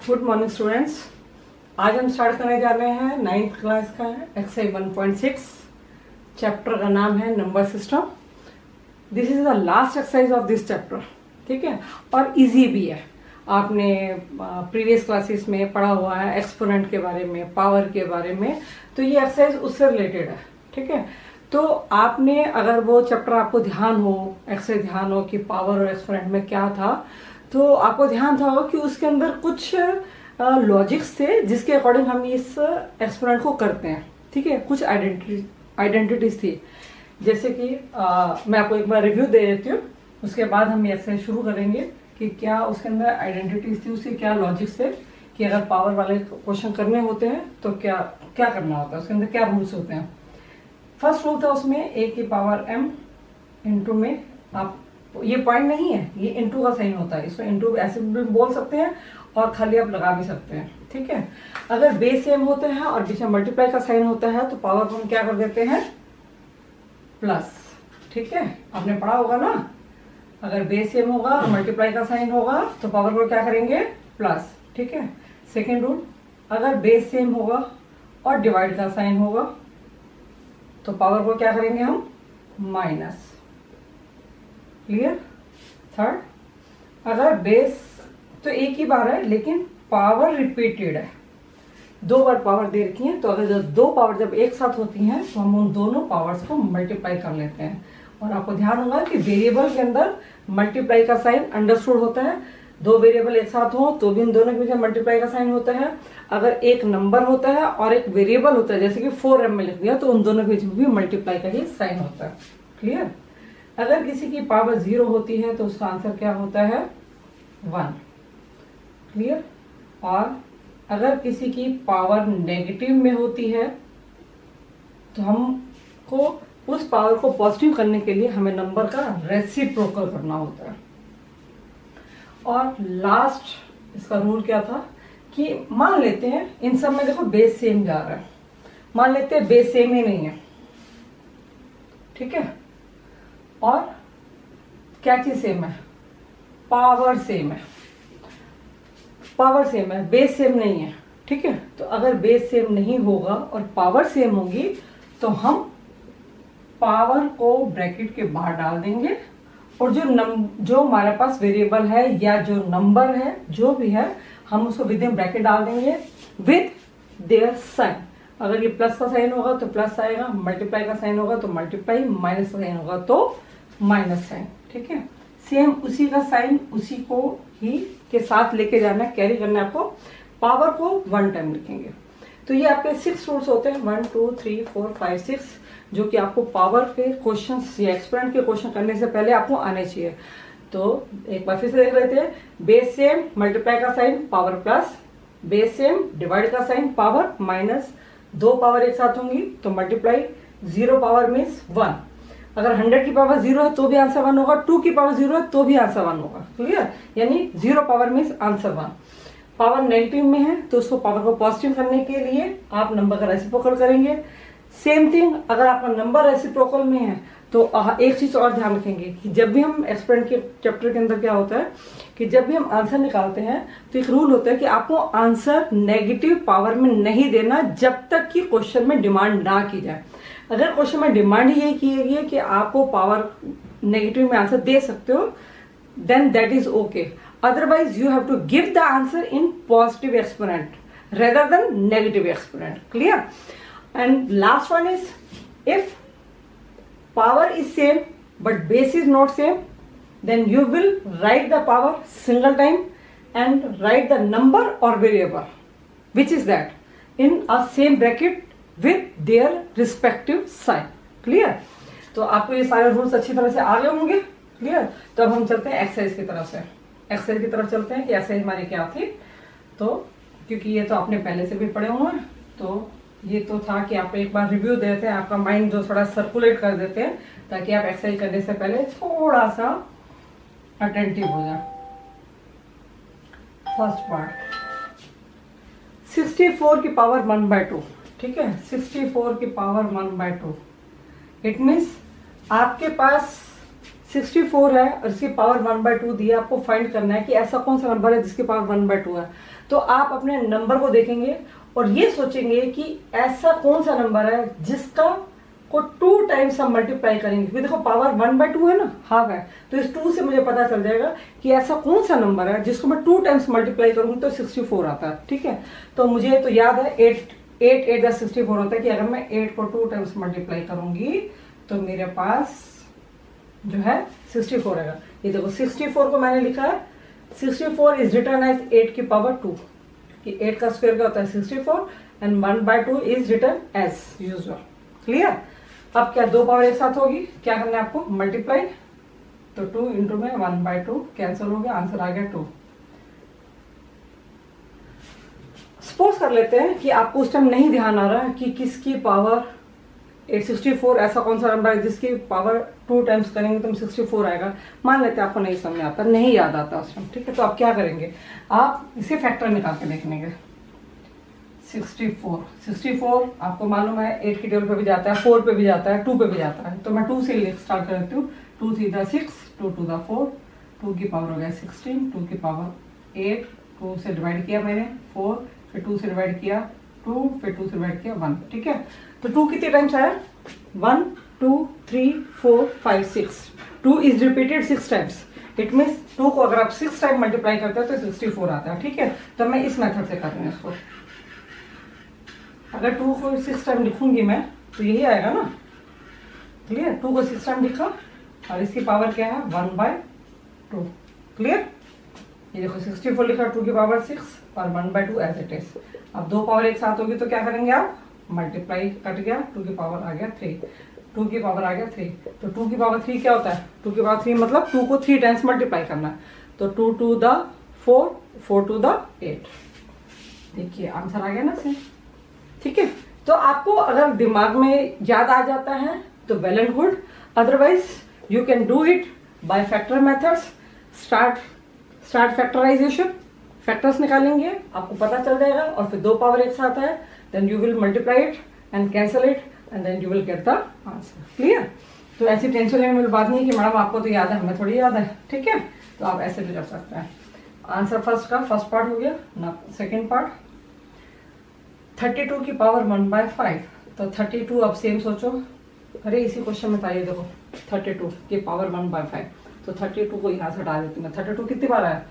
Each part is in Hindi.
Good morning students. आज हम स्टार्ट करने जा रहे हैं 9th क्लास का एक्सरसाइज 1.6। चैप्टर का नाम है number system. This is the last exercise of this chapter, ठीक है, और इजी भी है। आपने प्रीवियस क्लासेस में पढ़ा हुआ है एक्सपोनेंट के बारे में, पावर के बारे में, तो ये एक्सरसाइज उससे रिलेटेड है, ठीक है। तो आपने अगर वो चैप्टर आपको ध्यान हो, एक्सरसाइज ध्यान हो कि पावर और एक्सपोनेंट में क्या था, तो आपको ध्यान था कि उसके अंदर कुछ लॉजिक्स थे जिसके अकॉर्डिंग हम इस एक्सपेरिमेंट को करते हैं, ठीक है। कुछ आइडेंटिटीज थी, जैसे कि मैं आपको एक बार रिव्यू दे देती हूँ, उसके बाद हम ये एक्सरसाइज शुरू करेंगे कि क्या उसके अंदर आइडेंटिटीज थी, उसके क्या लॉजिक्स थे कि अगर पावर वाले क्वेश्चन करने होते हैं तो क्या क्या करना होता है, उसके अंदर क्या रूल्स होते हैं। फर्स्ट रूल था उसमें ए की पावर m इंटू में, आप ये पॉइंट नहीं है, ये इंटू का साइन होता है, इसको इंटू ऐसे भी बोल सकते हैं और खाली आप लगा भी सकते हैं, ठीक है। अगर बेस सेम होते हैं और बीच में मल्टीप्लाई का साइन होता है तो पावर को हम क्या कर देते हैं, प्लस, ठीक है। आपने पढ़ा होगा ना, अगर बेस सेम होगा और मल्टीप्लाई का साइन होगा तो पावर को क्या करेंगे, प्लस, ठीक है। सेकेंड रूल, अगर बेस सेम होगा और डिवाइड का साइन होगा तो पावर को क्या करेंगे हम, माइनस, क्लियर। थर्ड, अगर बेस तो एक ही बार है लेकिन पावर रिपीटेड है, दो बार पावर दे रखी है, तो अगर दो पावर जब एक साथ होती हैं तो हम उन दोनों पावर्स को मल्टीप्लाई कर लेते हैं। और आपको ध्यान होगा कि वेरिएबल के अंदर मल्टीप्लाई का साइन अंडरस्टूड होता है। दो वेरिएबल एक साथ हो तो भी इन दोनों के बीच मल्टीप्लाई का साइन होता है। अगर एक नंबर होता है और एक वेरिएबल होता है, जैसे कि 4m में लिख दिया, तो उन दोनों के बीच में भी मल्टीप्लाई का ही साइन होता है, क्लियर। अगर किसी की पावर 0 होती है तो उसका आंसर क्या होता है, 1, क्लियर। और अगर किसी की पावर नेगेटिव में होती है तो हमको उस पावर को पॉजिटिव करने के लिए हमें नंबर का रेसिप्रोकल करना होता है। और लास्ट इसका रूल क्या था कि मान लेते हैं इन सब में देखो बेस सेम जा रहा है, मान लेते हैं बेस सेम ही नहीं है, ठीक है, और क्या चीज सेम है, पावर सेम है, पावर सेम है, बेस सेम नहीं है, ठीक है। तो अगर बेस सेम नहीं होगा और पावर सेम होगी तो हम पावर को ब्रैकेट के बाहर डाल देंगे और जो हमारे पास वेरिएबल है या जो नंबर है जो भी है, हम उसको विद इन ब्रैकेट डाल देंगे विद देयर साइन। अगर ये प्लस का साइन होगा तो प्लस आएगा, मल्टीप्लाई का साइन होगा तो मल्टीप्लाई, माइनस का साइन होगा तो माइनस साइन, ठीक है। सेम उसी का साइन उसी को ही के साथ लेके जाना, कैरी करना है आपको। पावर को 1 टाइम लिखेंगे। तो ये आपके 6 रूल्स होते हैं, 1 2 3 4 5 6, जो कि आपको पावर के क्वेश्चन या एक्सपेरिमेंट के क्वेश्चन करने से पहले आपको आने चाहिए। तो एक बार फिर से देख लेते हैं, बेस सेम, मल्टीप्लाई का sine power plus, base same, divide का साइन पावर माइनस, दो पावर एक साथ होंगी तो मल्टीप्लाई, 0 पावर मीन्स 1। अगर 100 की पावर 0 है तो भी आंसर 1 होगा, 2 की पावर 0 है तो भी आंसर 1 होगा, क्लियर। यानी 0 power means answer 1। Power negative में है तो उसको पावर को पॉजिटिव करने के लिए आप नंबर का रेसिप्रोकल करेंगे। सेम थिंग, अगर आपका नंबर रेसिप्रोकल में है तो एक चीज और ध्यान रखेंगे कि जब भी हम एक्सपेरिमेंट के चैप्टर के अंदर क्या होता है कि जब भी हम आंसर निकालते हैं तो एक रूल होता है कि आपको आंसर नेगेटिव पावर में नहीं देना जब तक कि क्वेश्चन में डिमांड ना की जाए। अगर क्वेश्चन में डिमांड ये की गई है कि आपको पावर नेगेटिव में आंसर दे सकते हो, then that is okay. Otherwise you have to give the answer in positive exponent rather than negative exponent, clear. And last one is, if power is same but base is not same, then you will write the power single time and write the number or variable which is that in a same bracket with their respective sign, clear। तो आपको ये सारे रूल्स अच्छी तरह से आ गए होंगे, क्लियर। तो अब हम चलते हैं एक्सरसाइज की तरफ से, एक्सरसाइज की तरफ चलते हैं कि एक्सरसाइज हमारी क्या थी। तो क्योंकि ये तो आपने पहले से भी पढ़े हुए हैं, तो ये तो था कि आप एक बार रिव्यू देते हैं, आपका माइंड जो थोड़ा सर्कुलेट कर देते हैं ताकि आप एक्सरसाइज करने से पहले थोड़ा सा अटेंटिव हो जाए। फर्स्ट पार्ट, 64 की पावर 1/2, ठीक है, 64 की पावर 1/2। इट मीन्स आपके पास 64 है और इसकी पावर 1/2 दी है, आपको फाइंड करना है कि ऐसा कौन सा नंबर है जिसकी पावर 1/2 है। तो आप अपने नंबर को देखेंगे और ये सोचेंगे कि ऐसा कौन सा नंबर है जिसका को 2 टाइम्स हम मल्टीप्लाई करेंगे, क्योंकि देखो पावर 1/2 है ना, हाफ है, तो इस 2 से मुझे पता चल जाएगा कि ऐसा कौन सा नंबर है जिसको मैं 2 टाइम्स मल्टीप्लाई करूंगी तो 64 आता है। ठीक है, तो मुझे तो याद है 8 8 64 होता है कि अगर मैं 8 को 2 टाइम्स मल्टीप्लाई करूंगी तो मेरे पास जो है 64 आएगा। ये देखो 64 को मैंने लिखा है, 64 इज रिटर्न एज 8 की पावर 2, कि 8 का स्क्वायर क्या होता है 64 and 1/2 is return as usual. Clear? अब क्या दो पावर एक साथ होगी, क्या करना है आपको मल्टीप्लाई, तो 2 इंटू में 1/2 कैंसिल हो गया, आंसर आ गया 2। सपोज कर लेते हैं कि आपको उस टाइम नहीं ध्यान आ रहा है कि किसकी पावर 864 ऐसा कौन सा नंबर है जिसकी पावर 2 टाइम्स करेंगे तो 64 आएगा। मान लेते हैं आपको नहीं समझ आता, नहीं याद आता उस टाइम। ठीक है, तो आप क्या करेंगे, आप इसे फैक्टर निकाल के देख लेंगे। 64 आपको मालूम है 8 की टेबल पे भी जाता है, 4 पे भी जाता है, 2 पे भी जाता है, तो मैं 2 से स्टार्ट कर देती हूँ। 2 3 6, 2 2 4, 2 की पावर हो गया 16, 2 की पावर 8, 2 से डिवाइड किया मैंने 4, फिर 2 से डिवाइड किया 2, फिर 2 से डिवाइड किया 1। ठीक है, तो 2 कितने टाइम्स आया, 1 2 3 4 5 6, 2 is repeated 6 times. It means 2 को अगर आप 6 टाइम मल्टीप्लाई करते हैं तो 64 आता है। ठीक है, तो मैं इस मेथड से कर रही हूँ इसको। अगर 2 को 6 टाइम लिखूंगी मैं तो यही आएगा ना। क्लियर? 2 को 6 टाइम लिखा और इसकी पावर क्या है 1/2। क्लियर? ये देखो 64 लिखा, 2 की पावर 6 और 1/2 एज इट इज। अब दो पावर एक साथ होगी तो क्या करेंगे आप, मल्टीप्लाई, कट गया, 2 की पावर आ गया 3, 2 की पावर आ गया 3। तो 2 की पावर 3 क्या होता है, 2 की पावर 3 मतलब 2 को 3 टाइम्स मल्टीप्लाई करना है। तो 2 2 द 4, 4 2 द 8। देखिए आंसर आ गया ना सही। ठीक है, तो आपको अगर दिमाग में याद आ जाता है तो well and good, otherwise you can do it by factor methods. Start factorisation, factors निकालेंगे, आपको पता चल जाएगा, और फिर दो पावर एक साथ है, then you will multiply it and cancel it and then you will get the answer. Clear? तो ऐसी टेंशन लेने वाली बात नहीं है कि मैडम आपको तो याद है, हमें थोड़ी याद है। ठीक है, तो आप ऐसे भी कर सकते हैं। आंसर फर्स्ट का फर्स्ट पार्ट हो गया ना। सेकेंड पार्ट 32 की पावर 1/5, तो 32 अब सेम सोचो। अरे इसी क्वेश्चन में था ये देखो, 32 की पावर 1/5, तो 32 को यहाँ से हटा देती हूँ। 32 कितनी बार आया,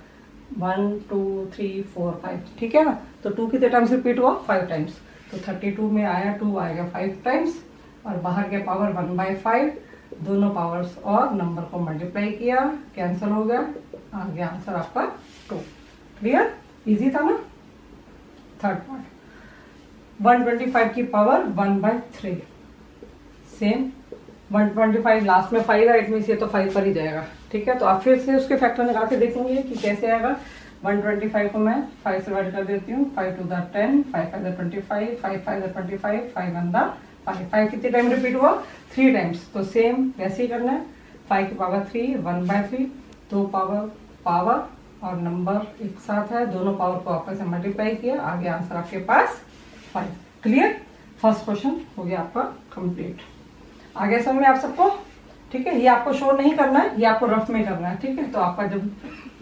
1 2 3 4 5। ठीक है ना, तो 2 कितने टाइम्स रिपीट हुआ, 5 टाइम्स। तो 32 में आया 2 आएगा 5 टाइम्स, और बाहर के पावर 1/5, दोनों पावर्स और नंबर को मल्टीप्लाई किया, कैंसिल हो गया, आ गया आंसर आपका 2। क्लियर? इजी था ना। थर्ड पार्ट 125 की पावर 1/3, सेम 125 लास्ट में 5 है, इट मीन्स ये तो 5 पर ही जाएगा। ठीक है, तो आप फिर से उसके फैक्टर निकाल के देखेंगे कि कैसे आएगा। 125 को मैं 5 से डिवाइड कर देती हूँ, 5 2 10, 5 5 25, 5 5 25, 5 1 5। 5 कितने टाइम रिपीट हुआ, 3 टाइम्स। तो सेम वैसे ही करना है, 5 की पावर 3, 1/3, दो पावर और नंबर एक साथ है, दोनों पावर को आपस में मल्टीप्लाई किया, आ गया आंसर आपके पास 5। क्लियर? फर्स्ट क्वेश्चन हो गया आपका कंप्लीट। आगे समझ में आप सबको? ठीक है, ये आपको शो नहीं करना है, ये आपको रफ में करना है। ठीक है, तो आपका जब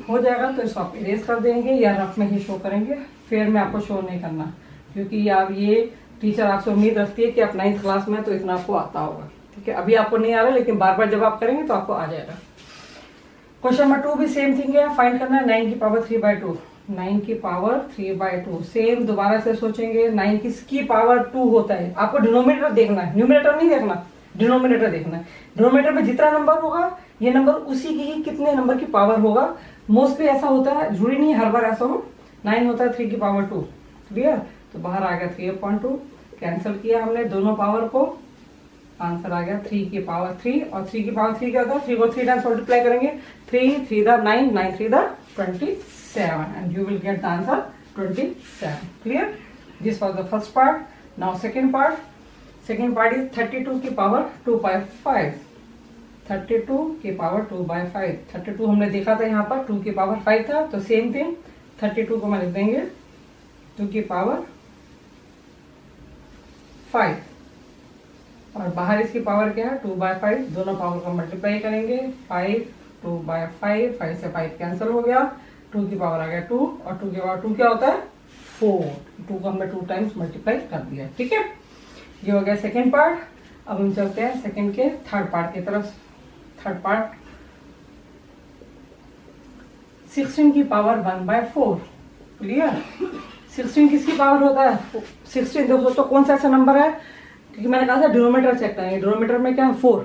हो जाएगा तो इसको आप इरेज कर देंगे या रफ में ही शो करेंगे, फेयर में आपको शो नहीं करना, क्योंकि आप ये टीचर आपसे उम्मीद रखती है कि आप 9th क्लास में तो इतना आपको आता होगा। ठीक है, अभी आपको नहीं आ रहा, लेकिन बार बार जब आप करेंगे तो आपको आ जाएगा। क्वेश्चन नंबर 2 भी सेम थिंग है, फाइंड करना है 9 की पावर 3/2। 9 की पावर 3/2 सेम दोबारा से सोचेंगे, 9 किसकी पावर 2 होता है। आपको डिनोमिनेटर देखना है, न्यूमिनेटर नहीं देखना, डिनोमिनेटर देखना है। डिनोमिनेटर में जितना नंबर होगा ये नंबर उसी की ही कितने नंबर की पावर होगा। मोस्टली ऐसा होता है, जरूरी नहीं हर बार ऐसा हो। 9 होता है 3 की पावर 2। क्लियर? तो बाहर आ गया 3/2, कैंसिल किया हमने दोनों पावर को, आंसर आ गया 3 की पावर 3। और 3 की पावर 3 क्या होता है, 3 को 3 टाइम्स मल्टीप्लाई करेंगे, 3 3 the 9, 9 3 the 27, and you will get the answer 27. Clear? This was the first part. Now second part. Second part is 32 की पावर 2/5। 32 की पावर 2/5। 32 हमने देखा था यहाँ पर 2 की पावर 5 था, तो सेम थिंग 32 को मैं लिख देंगे 2 की पावर 5। और बाहर इसकी पावर क्या है 2/5, दोनों पावर को मल्टीप्लाई करेंगे 5, 2/5, 5 से 5 कैंसिल हो गया, 2 की पावर आ गया 2 और 2 की पावर 2 क्या होता है 4, 2 को हमने 2 टाइम्स मल्टीप्लाई कर दिया। ठीक है, ये हो गया सेकेंड पार्ट। अब हम चलते हैं सेकेंड के थर्ड पार्ट की तरफ। थर्ड पार्ट 16 की पावर 1/4। क्लियर, 16 किसकी पावर होता है 16। देखो तो कौन सा ऐसा नंबर है, क्योंकि मैंने कहा था डिनोमीटर चेक करेंगे, डिनोमीटर में क्या है 4,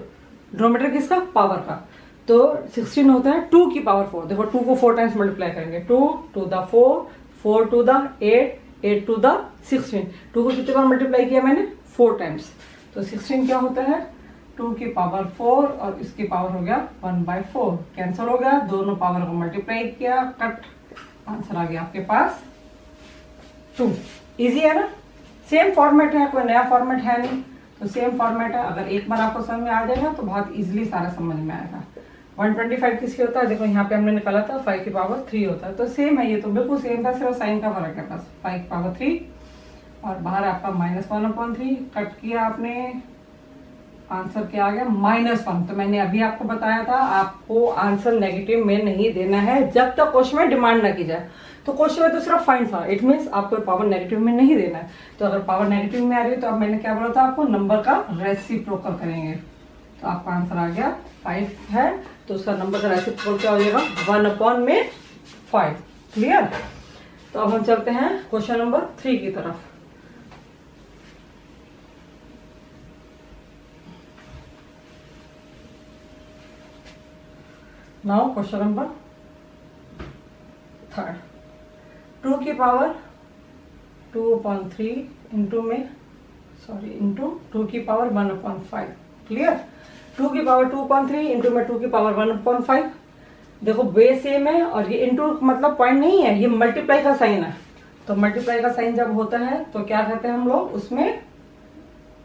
डिनोमीटर किसका पावर का, तो 16 होता है 2 की पावर 4। देखो 2 को 4 टाइम्स मल्टीप्लाई करेंगे, 2 to the 4, 4 to the 8, 8 to the 16। 2 को कितने बार मल्टीप्लाई किया मैंने 4 टाइम्स, तो 16 क्या होता है 2 की पावर 4 और इसकी पावर हो गया 1/4, कैंसिल हो गया, दोनों पावर को मल्टीप्लाई किया, कट, आंसर आ गया आपके पास 2। इजी है ना, सेम फॉर्मेट है, कोई नया फॉर्मेट है नहीं, तो सेम फॉर्मेट है। अगर एक बार आपको समझ में आ जाएगा तो बहुत इजीली सारा समझ में आएगा। 125 किसकी होता है, देखो यहाँ पे हमने निकाला था 5 की पावर 3 होता है, तो सेम है, ये तो बिल्कुल सेम था, सिर्फ साइन का फर्क है बस। 5 की पावर 3 और बाहर आपका -1/3 कट किया आपने, आंसर क्या आ गया -1। तो मैंने अभी आपको बताया था आपको आंसर नेगेटिव में नहीं देना है जब तक क्वेश्चन में डिमांड ना की जाए। तो क्वेश्चन में तो सिर्फ फाइंड था, इट मीन्स आपको पावर नेगेटिव में नहीं देना है। तो अगर पावर नेगेटिव में आ रही है तो अब मैंने क्या बोला था आपको, नंबर का रेसिप्रोकल करेंगे। तो आपका आंसर आ गया 5 है, तो उसका नंबर का रेसिप्रोकल क्या हो जाएगा 1/5। क्लियर, तो अब हम चलते हैं क्वेश्चन नंबर 3 की तरफ। नाउ क्वेश्चन नंबर 3, 2 की पावर 2/3 इंटू में इंटू 2 की पावर 1/5। क्लियर, 2 की पावर 2/3 इंटू में 2 की पावर 1/5। देखो बेस सेम है और ये इंटू मतलब पॉइंट नहीं है, ये मल्टीप्लाई का साइन है। तो मल्टीप्लाई का साइन जब होता है तो क्या कहते हैं हम लोग उसमें,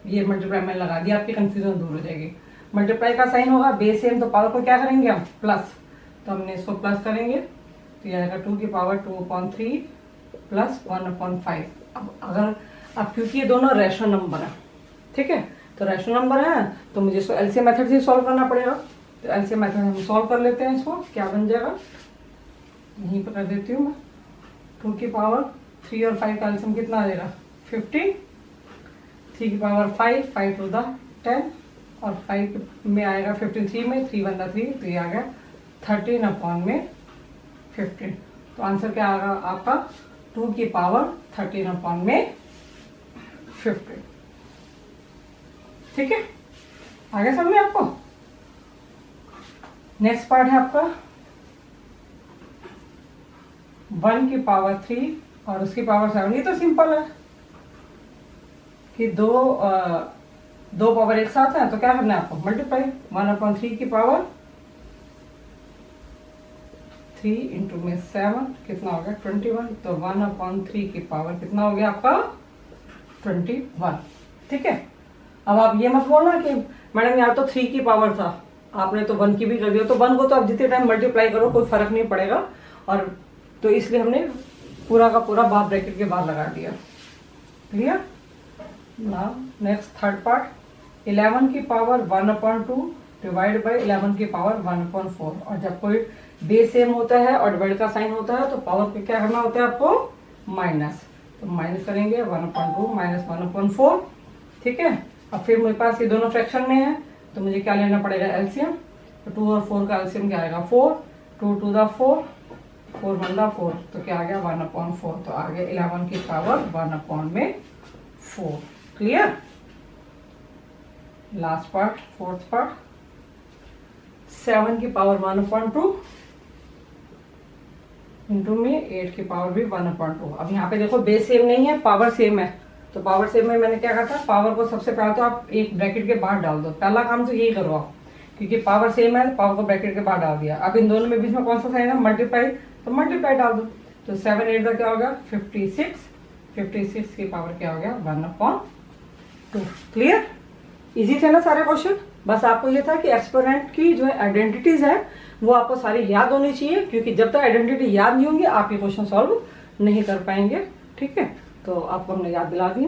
ये मल्टीप्लाई मैंने लगा दिया, आपकी कंफ्यूजन दूर हो जाएगी। मल्टीप्लाई का साइन होगा, बेस सेम, तो पावर को क्या करेंगे हम प्लस, तो हमने इसको प्लस करेंगे, तो ये आएगा 2 की पावर 2/3 प्लस 1/5। अब क्योंकि ये दोनों रेशनल नंबर है, ठीक है, तो रेशनल नंबर है तो मुझे इसको एलसीएम मेथड से सॉल्व करना पड़ेगा। तो एलसीएम मेथड हम सॉल्व कर लेते हैं इसको, क्या बन जाएगा यहीं पर कर देती हूँ मैं। 2 की पावर 3 और 5 का एलसीएम कितना आ जाएगा 15, 3 की पावर 5, 5 to the 10 और 5 में आएगा 15, 3 में 3 1 3, तो ये आ गया 13/15। तो आंसर क्या आएगा आपका 2 की पावर 13/15। ठीक है, आगे समझ में आपको। नेक्स्ट पार्ट है आपका 1 की पावर 3 और उसकी पावर 7। ये तो सिंपल है कि दो पावर एक साथ है, तो क्या करना है आपको मल्टीप्लाई। 1/3 की पावर 3 इंटू में 7 कितना हो गया 21, तो 1/3 की पावर कितना हो गया आपका 21। ठीक है, अब आप ये मत बोलना कि मैडम यहाँ तो 3 की पावर था, आपने तो 1 की भी कर दिया, तो 1 को तो आप जितने टाइम मल्टीप्लाई करो कोई फर्क नहीं पड़ेगा, और तो इसलिए हमने पूरा का पूरा बाहर ब्रैकेट के बाहर लगा दिया। Clear, now next third part 11 की पावर 1/2 डिवाइड बाई 11 की पावर 1/4। और जब कोई बेस सेम होता है और डिवाइड का साइन होता है तो पावर पे क्या करना होता है आपको माइनस, तो माइनस करेंगे 1/2 माइनस 1/4। ठीक है, अब फिर मेरे पास ये दोनों फ्रैक्शन में है तो मुझे क्या लेना पड़ेगा एलसीएम, तो 2 और 4 का एलसीएम क्या आएगा 4, 2 to the 4, 4 1 4, तो क्या आ गया 1/4, तो आ गया 11 की power 1/4। Clear, last part fourth part 7 की पावर 1/2 इंटू में 8 की पावर भी 1/2। अब यहाँ पे देखो बेस सेम नहीं है, पावर सेम है, तो पावर सेम में मैंने क्या कहा था, पावर को सबसे पहले तो आप एक ब्रैकेट के बाहर डाल दो, पहला काम तो यही करो आप, क्योंकि पावर सेम है, पावर को ब्रैकेट के बाहर डाल दिया। अब इन दोनों में बीच में कौन सा साइन है मल्टीप्लाई, तो मल्टीप्लाई डाल दो, तो 7 8 का क्या हो गया 56, 56 की पावर क्या हो गया 1/2। क्लियर, इजी थे ना सारे क्वेश्चन। बस आपको ये था कि एक्सपोनेंट की जो आइडेंटिटीज है वो आपको सारी याद होनी चाहिए, क्योंकि जब तक आइडेंटिटी याद नहीं होंगी आप ये क्वेश्चन सॉल्व नहीं कर पाएंगे। ठीक है, तो आपको हमने याद दिला दी।